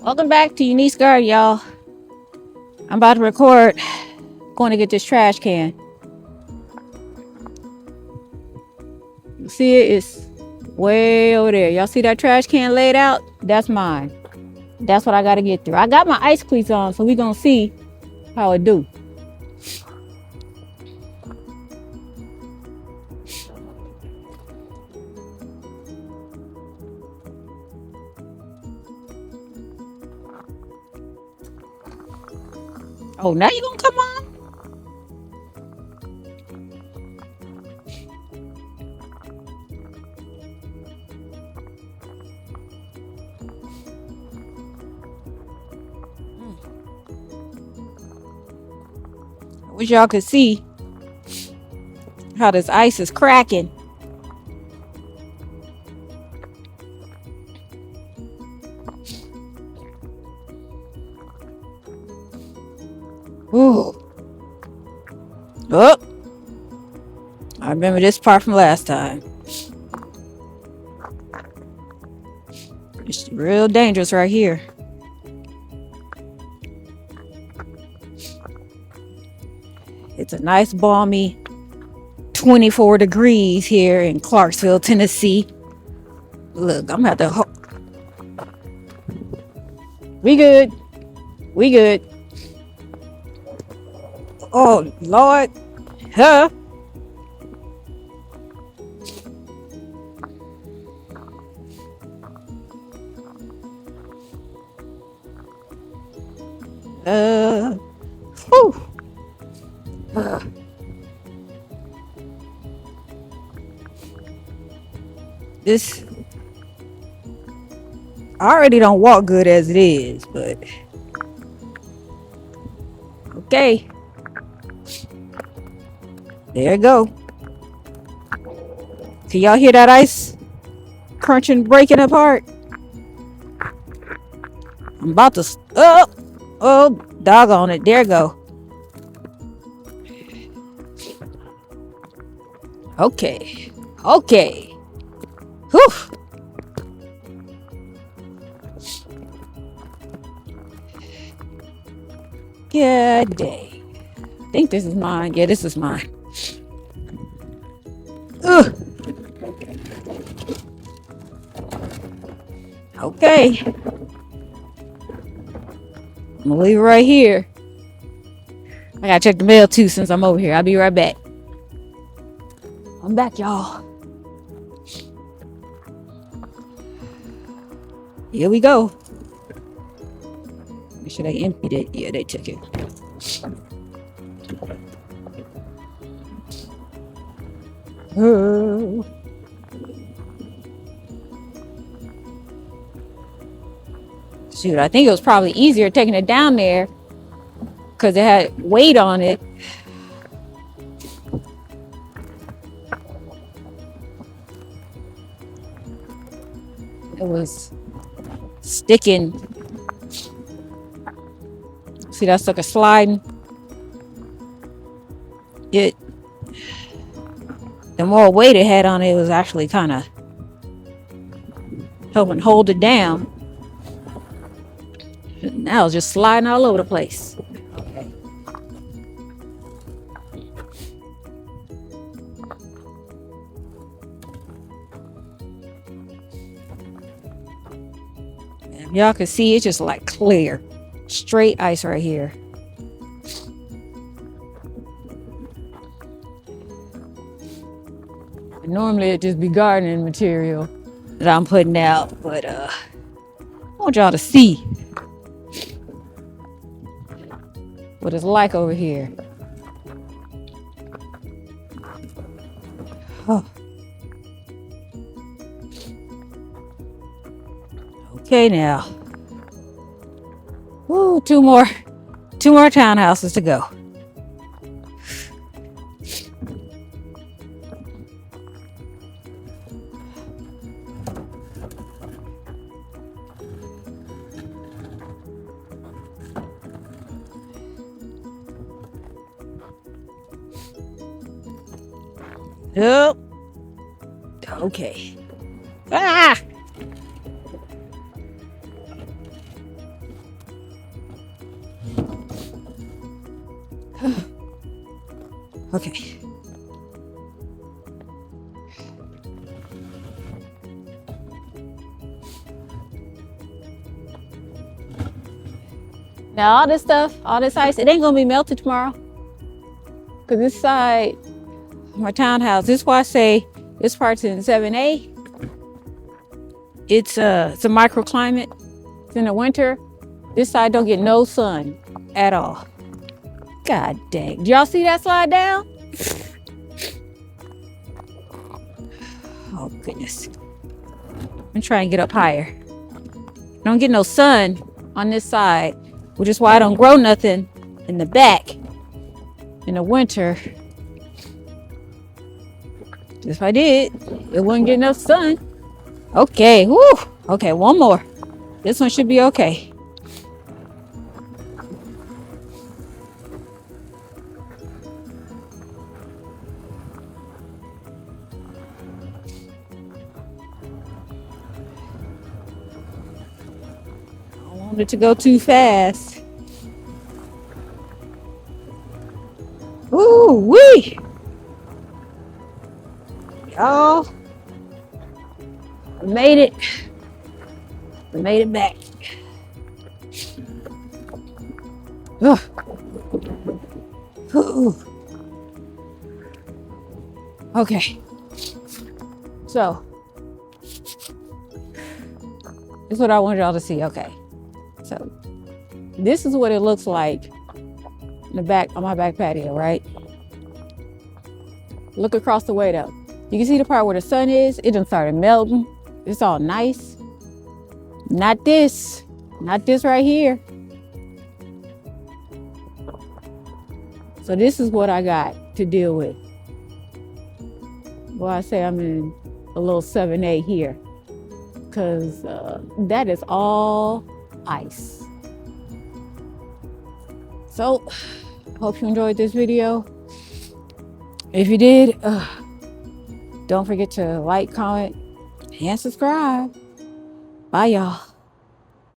Welcome back to Unique's Garden, y'all. I'm about to record. Going to get this trash can. You see it? It's way over there. Y'all see that trash can laid out? That's mine. That's what I got to get through. I got my ice cleats on, so we going to see how it do. Oh, now you going to come on? I wish y'all could see how this ice is cracking. Ooh. Oh. I remember this part from last time. It's real dangerous right here. It's a nice balmy 24 degrees here in Clarksville, Tennessee. Look, I'm gonna have to. We good. We good. Oh, Lord. Huh? Whew. This, I already don't walk good as it is, but okay. There you go. Can y'all hear that ice crunching, breaking apart? I'm about to. Oh, doggone it. There you go. Okay. Okay. Whew. Good day. I think this is mine. Yeah, this is mine. Ugh. Okay. I'm gonna leave it right here. I gotta check the mail too since I'm over here. I'll be right back. I'm back, y'all. Here we go. Make sure they emptied it. Yeah, they took it. Shoot, I think it was probably easier taking it down there because it had weight on it. It was sticking. See that sucker sliding? The more weight it had on it, it was actually kind of helping hold it down. Now it's just sliding all over the place. Okay. And y'all can see it's just like clear, straight ice right here. Normally it'd just be gardening material that I'm putting out, but I want y'all to see what it's like over here. Oh. Okay now. Woo, two more townhouses to go. Yep. Okay. Ah! Okay. Now all this stuff, all this ice, it ain't gonna be melted tomorrow. Cause this side, my townhouse, this is why I say this part's in 7A. It's a microclimate. It's in the winter. This side don't get no sun at all. God dang. Did y'all see that slide down? Oh goodness. I'm trying to get up higher. Don't get no sun on this side, which is why I don't grow nothing in the back in the winter. If I did, it wouldn't get enough sun. Okay, whoo. Okay, one more. This one should be okay. I don't want it to go too fast. Ooh, wee. Y'all, I made it. I made it back. Ugh. Ooh. Okay. So, this is what I want y'all to see. Okay. So, this is what it looks like in the back on my back patio, right? Look across the way though. You can see the part where the sun is. It done started melting. It's all nice. Not this. Not this right here. So this is what I got to deal with. Well, I say I'm in a little 7A here. Because that is all ice. So, hope you enjoyed this video. If you did, don't forget to like, comment, and subscribe. Bye, y'all.